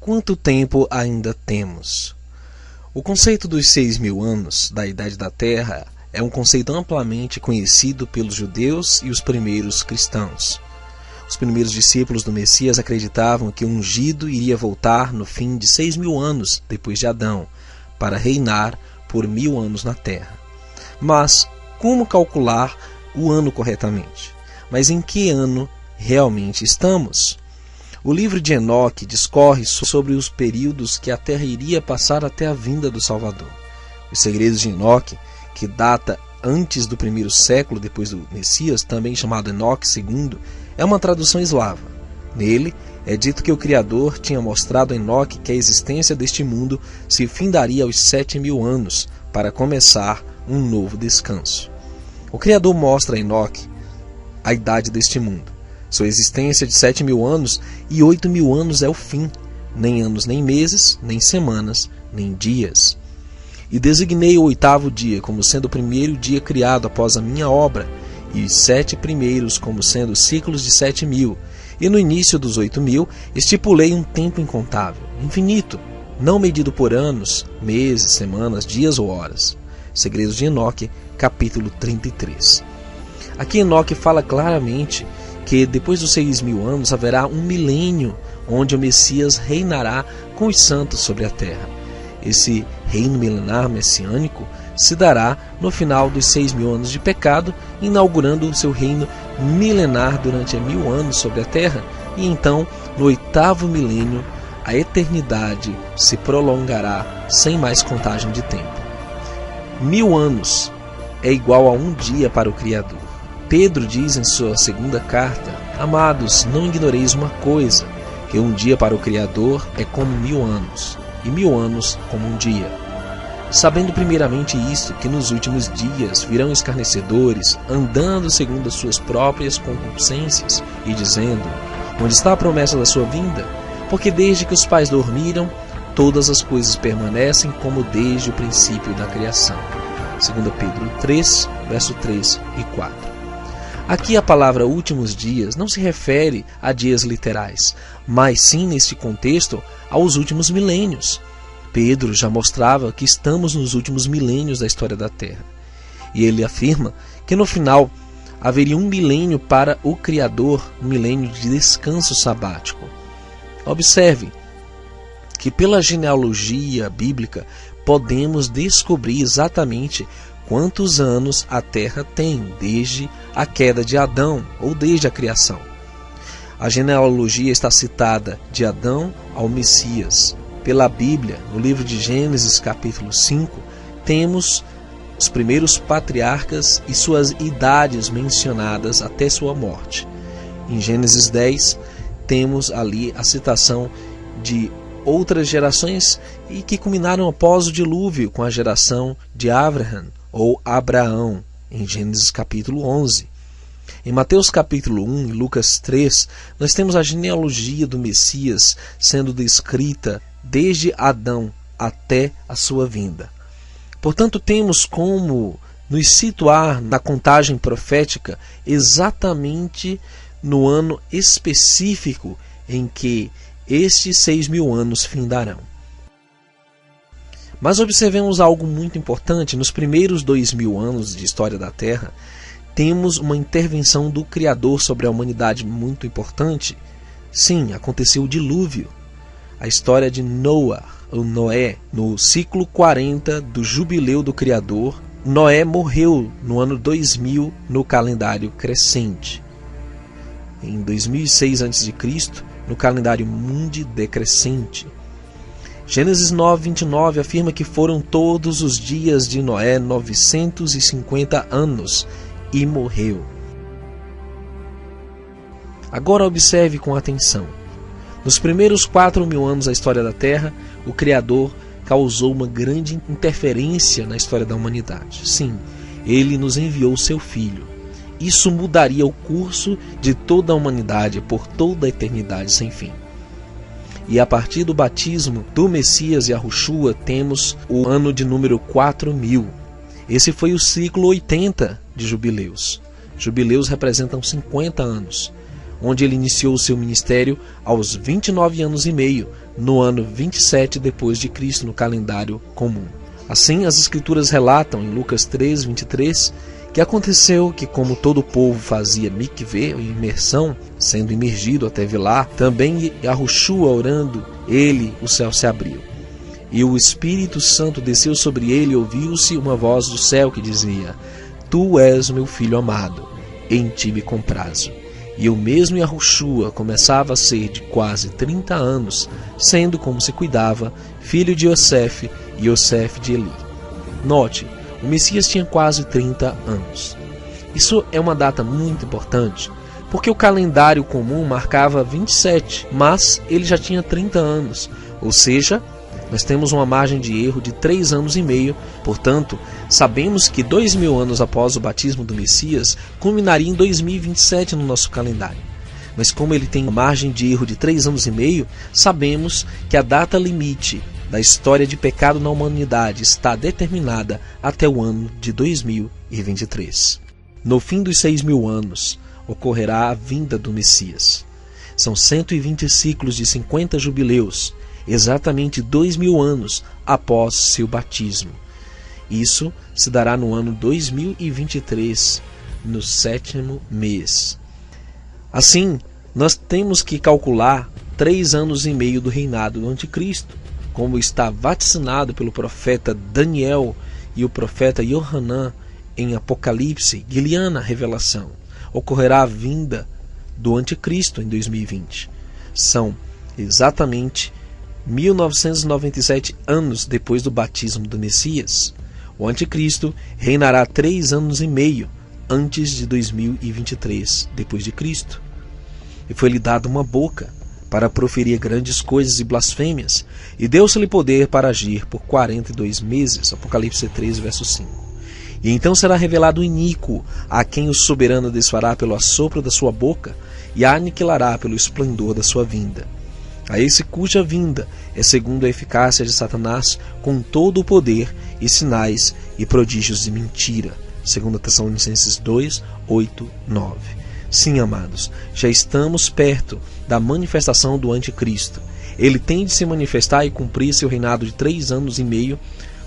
Quanto tempo ainda temos? O conceito dos 6.000 anos da Idade da Terra é um conceito amplamente conhecido pelos judeus e os primeiros cristãos. Os primeiros discípulos do Messias acreditavam que o ungido iria voltar no fim de 6.000 anos depois de Adão, para reinar por 1.000 anos na Terra. Mas como calcular o ano corretamente? Mas em que ano realmente estamos? O livro de Enoque discorre sobre os períodos que a Terra iria passar até a vinda do Salvador. Os segredos de Enoque, que data antes do primeiro século depois do Messias, também chamado Enoque II, é uma tradução eslava. Nele, é dito que o Criador tinha mostrado a Enoque que a existência deste mundo se findaria aos 7.000 anos, para começar um novo descanso. O Criador mostra a Enoque a idade deste mundo. Sua existência de 7.000 anos e 8.000 anos é o fim, nem anos, nem meses, nem semanas, nem dias. E designei o 8º dia como sendo o primeiro dia criado após a minha obra, e os 7 primeiros como sendo ciclos de 7.000. E no início dos 8.000 estipulei um tempo incontável, infinito, não medido por anos, meses, semanas, dias ou horas. Segredos de Enoque, capítulo 33. Aqui Enoque fala claramente que depois dos 6.000 anos haverá um milênio onde o Messias reinará com os santos sobre a terra. Esse reino milenar messiânico se dará no final dos 6.000 anos de pecado, inaugurando o seu reino milenar durante 1.000 anos sobre a terra, e então, no 8º milênio, a eternidade se prolongará sem mais contagem de tempo. 1.000 anos é igual a um dia para o Criador. Pedro diz em sua segunda carta: Amados, não ignoreis uma coisa, que um dia para o Criador é como 1.000 anos, e 1.000 anos como um dia. Sabendo primeiramente isto, que nos últimos dias virão escarnecedores, andando segundo as suas próprias concupiscências, e dizendo: Onde está a promessa da sua vinda? Porque desde que os pais dormiram, todas as coisas permanecem como desde o princípio da criação. 2 Pedro 3, verso 3 e 4. Aqui a palavra últimos dias não se refere a dias literais, mas sim, neste contexto, aos últimos milênios. Pedro já mostrava que estamos nos últimos milênios da história da Terra. E ele afirma que no final haveria um milênio para o Criador, um milênio de descanso sabático. Observe que pela genealogia bíblica podemos descobrir exatamente quantos anos a Terra tem desde a queda de Adão ou desde a criação. A genealogia está citada de Adão ao Messias. Pela Bíblia, no livro de Gênesis capítulo 5, temos os primeiros patriarcas e suas idades mencionadas até sua morte. Em Gênesis 10, temos ali a citação de outras gerações e que culminaram após o dilúvio com a geração de Abraham ou Abraão, em Gênesis capítulo 11. Em Mateus capítulo 1 e Lucas 3, nós temos a genealogia do Messias sendo descrita desde Adão até a sua vinda. Portanto, temos como nos situar na contagem profética exatamente no ano específico em que estes 6.000 anos findarão. Mas observemos algo muito importante. Nos primeiros 2.000 anos de história da Terra, temos uma intervenção do Criador sobre a humanidade muito importante. Sim, aconteceu o dilúvio. A história de Noé, no ciclo 40 do jubileu do Criador, Noé morreu no ano 2000 no calendário crescente. Em 2006 a.C., no calendário mundi decrescente. Gênesis 9:29 afirma que foram todos os dias de Noé 950 anos e morreu. Agora observe com atenção. Nos primeiros 4.000 anos da história da Terra, o Criador causou uma grande interferência na história da humanidade. Sim, ele nos enviou seu Filho. Isso mudaria o curso de toda a humanidade por toda a eternidade sem fim. E a partir do batismo do Messias e Yahushua, temos o ano de número 4.000. Esse foi o ciclo 80 de jubileus. Jubileus representam 50 anos, onde ele iniciou o seu ministério aos 29 anos e meio, no ano 27 depois de Cristo no calendário comum. Assim, as escrituras relatam em Lucas 3, 23, que aconteceu que, como todo o povo fazia mikvê, imersão, sendo imergido até Vilá, também Yahushua orando, o céu se abriu. E o Espírito Santo desceu sobre ele, e ouviu-se uma voz do céu que dizia: Tu és o meu filho amado, em ti me comprazo. E o mesmo Yahushua começava a ser de quase 30 anos, sendo, como se cuidava, filho de Yosef e Yosef de Eli. Note, o Messias tinha quase 30 anos. Isso é uma data muito importante, porque o calendário comum marcava 27, mas ele já tinha 30 anos, ou seja, nós temos uma margem de erro de 3 anos e meio, portanto, sabemos que 2000 anos após o batismo do Messias, culminaria em 2027 no nosso calendário. Mas como ele tem uma margem de erro de 3 anos e meio, sabemos que a data limite da história de pecado na humanidade está determinada até o ano de 2023. No fim dos 6.000 anos, ocorrerá a vinda do Messias. São 120 ciclos de 50 jubileus, exatamente 2000 anos após seu batismo. Isso se dará no ano 2023, no 7º mês. Assim, nós temos que calcular 3 anos e meio do reinado do Anticristo, como está vaticinado pelo profeta Daniel e o profeta Yohanan em Apocalipse, Guiliana, Revelação. Ocorrerá a vinda do Anticristo em 2020. São exatamente 1997 anos depois do batismo do Messias. O Anticristo reinará 3 anos e meio antes de 2023 depois de Cristo. E foi-lhe dada uma boca para proferir grandes coisas e blasfêmias, e deu-se-lhe poder para agir por 42 meses. Apocalipse 3, verso 5. E então será revelado o iníquo, a quem o soberano desfará pelo assopro da sua boca, e a aniquilará pelo esplendor da sua vinda. A esse cuja vinda é segundo a eficácia de Satanás, com todo o poder e sinais e prodígios de mentira. 2 Tessalonicenses 2, 8, 9. Sim, amados, já estamos perto da manifestação do Anticristo. Ele tem de se manifestar e cumprir seu reinado de 3 anos e meio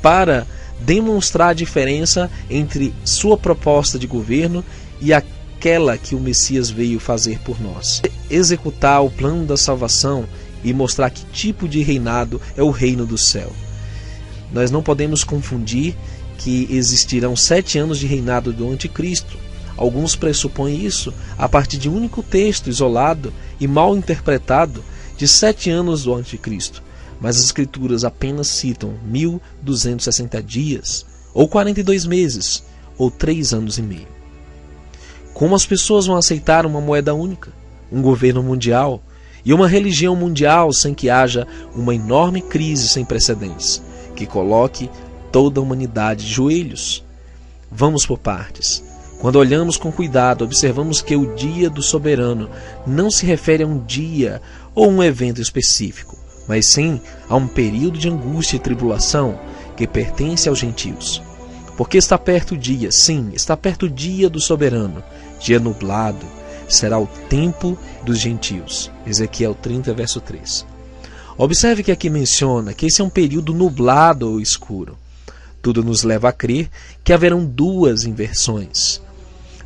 para demonstrar a diferença entre sua proposta de governo e aquela que o Messias veio fazer por nós. Executar o plano da salvação e mostrar que tipo de reinado é o reino do céu. Nós não podemos confundir que existirão 7 anos de reinado do Anticristo. Alguns pressupõem isso a partir de um único texto isolado e mal interpretado de 7 anos do Anticristo. Mas as Escrituras apenas citam 1260 dias, ou 42 meses, ou 3 anos e meio. Como as pessoas vão aceitar uma moeda única, um governo mundial e uma religião mundial sem que haja uma enorme crise sem precedentes, que coloque toda a humanidade de joelhos? Vamos por partes. Quando olhamos com cuidado, observamos que o dia do soberano não se refere a um dia ou um evento específico, mas sim a um período de angústia e tribulação que pertence aos gentios. Porque está perto o dia, sim, está perto o dia do soberano, dia nublado, será o tempo dos gentios. Ezequiel 30, verso 3. Observe que aqui menciona que esse é um período nublado ou escuro. Tudo nos leva a crer que haverão 2 inversões.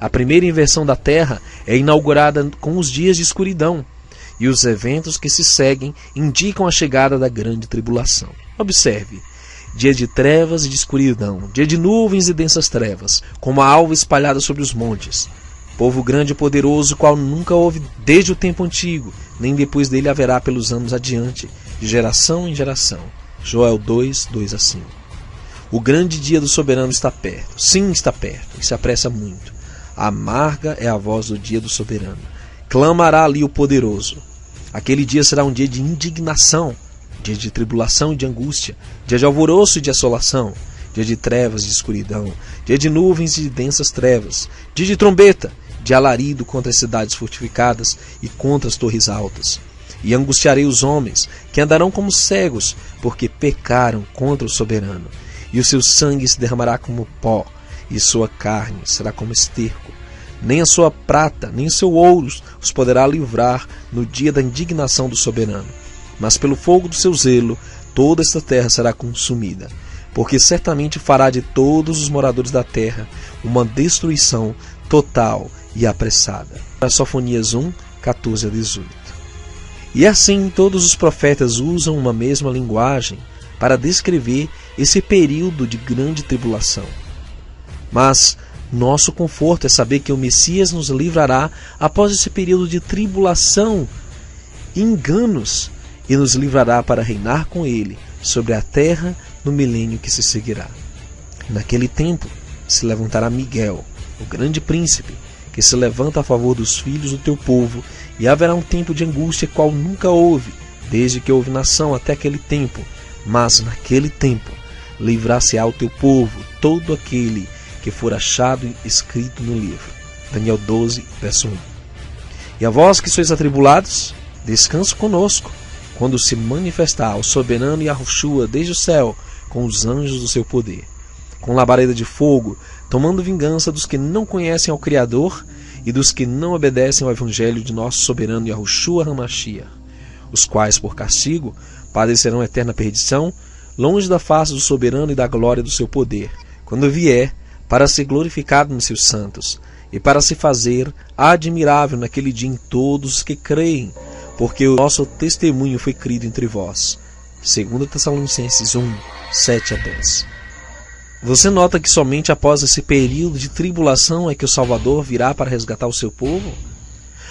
A primeira inversão da Terra é inaugurada com os dias de escuridão, e os eventos que se seguem indicam a chegada da grande tribulação. Observe: dia de trevas e de escuridão, dia de nuvens e densas trevas, como a alva espalhada sobre os montes. Povo grande e poderoso, qual nunca houve desde o tempo antigo, nem depois dele haverá pelos anos adiante, de geração em geração. Joel 2, 2 a 5. O grande dia do soberano está perto. Sim, está perto, e se apressa muito. Amarga é a voz do dia do soberano. Clamará ali o poderoso. Aquele dia será um dia de indignação, dia de tribulação e de angústia, dia de alvoroço e de assolação, dia de trevas e de escuridão, dia de nuvens e de densas trevas, dia de trombeta, de alarido contra as cidades fortificadas e contra as torres altas. E angustiarei os homens, que andarão como cegos, porque pecaram contra o soberano. E o seu sangue se derramará como pó, e sua carne será como esterco. Nem a sua prata, nem o seu ouro os poderá livrar no dia da indignação do soberano. mas pelo fogo do seu zelo toda esta terra será consumida, porque certamente fará de todos os moradores da terra uma destruição total e apressada. Sofonias 1, 14 a 18. E assim todos os profetas usam uma mesma linguagem para descrever esse período de grande tribulação. Mas nosso conforto é saber que o Messias nos livrará após esse período de tribulação e enganos e nos livrará para reinar com ele sobre a terra no milênio que se seguirá. Naquele tempo se levantará Miguel, o grande príncipe, que se levanta a favor dos filhos do teu povo, e haverá um tempo de angústia qual nunca houve, desde que houve nação até aquele tempo. Mas naquele tempo livrar-se-á o teu povo, todo aquele que for achado escrito no livro. Daniel 12, verso 1. E a vós que sois atribulados, descanso conosco, quando se manifestar o soberano Yahushua desde o céu, com os anjos do seu poder, com labareda de fogo, tomando vingança dos que não conhecem ao Criador e dos que não obedecem ao evangelho de nosso soberano Yahushua HaMashiach, os quais, por castigo, padecerão eterna perdição, longe da face do soberano e da glória do seu poder, quando vier para ser glorificado nos seus santos, e para se fazer admirável naquele dia em todos os que creem, porque o nosso testemunho foi crido entre vós. 2 Tessalonicenses 1, 7 a 10. Você nota que somente após esse período de tribulação é que o Salvador virá para resgatar o seu povo?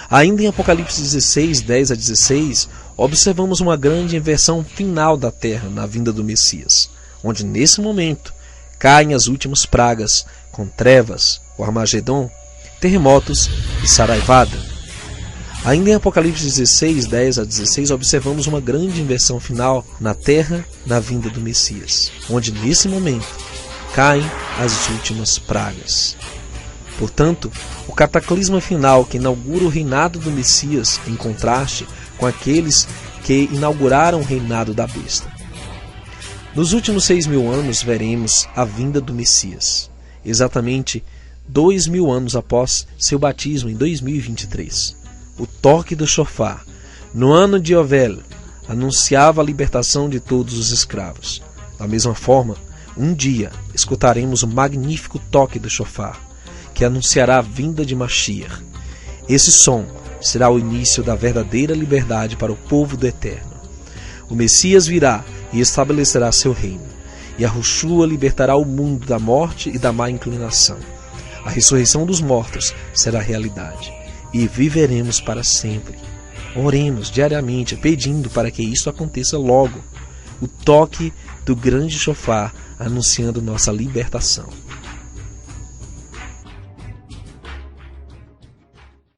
Ainda em Apocalipse 16, 10 a 16, observamos uma grande inversão final da terra na vinda do Messias, onde nesse momento caem as últimas pragas, com trevas, o Armagedon, terremotos e saraivada. Ainda em Apocalipse 16, 10 a 16, observamos uma grande inversão final na terra na vinda do Messias, onde nesse momento caem as últimas pragas. Portanto, o cataclisma final que inaugura o reinado do Messias, em contraste com aqueles que inauguraram o reinado da besta. Nos últimos 6.000 anos veremos a vinda do Messias, exatamente 2.000 anos após seu batismo, em 2023. O toque do shofar, no ano de Yovel, anunciava a libertação de todos os escravos. Da mesma forma, um dia escutaremos o magnífico toque do shofar, que anunciará a vinda de Mashiach. Esse som será o início da verdadeira liberdade para o povo do Eterno. O Messias virá e estabelecerá seu reino, e Yahushua libertará o mundo da morte e da má inclinação. A ressurreição dos mortos será realidade, e viveremos para sempre. Oremos diariamente pedindo para que isso aconteça logo. O toque do grande shofar anunciando nossa libertação.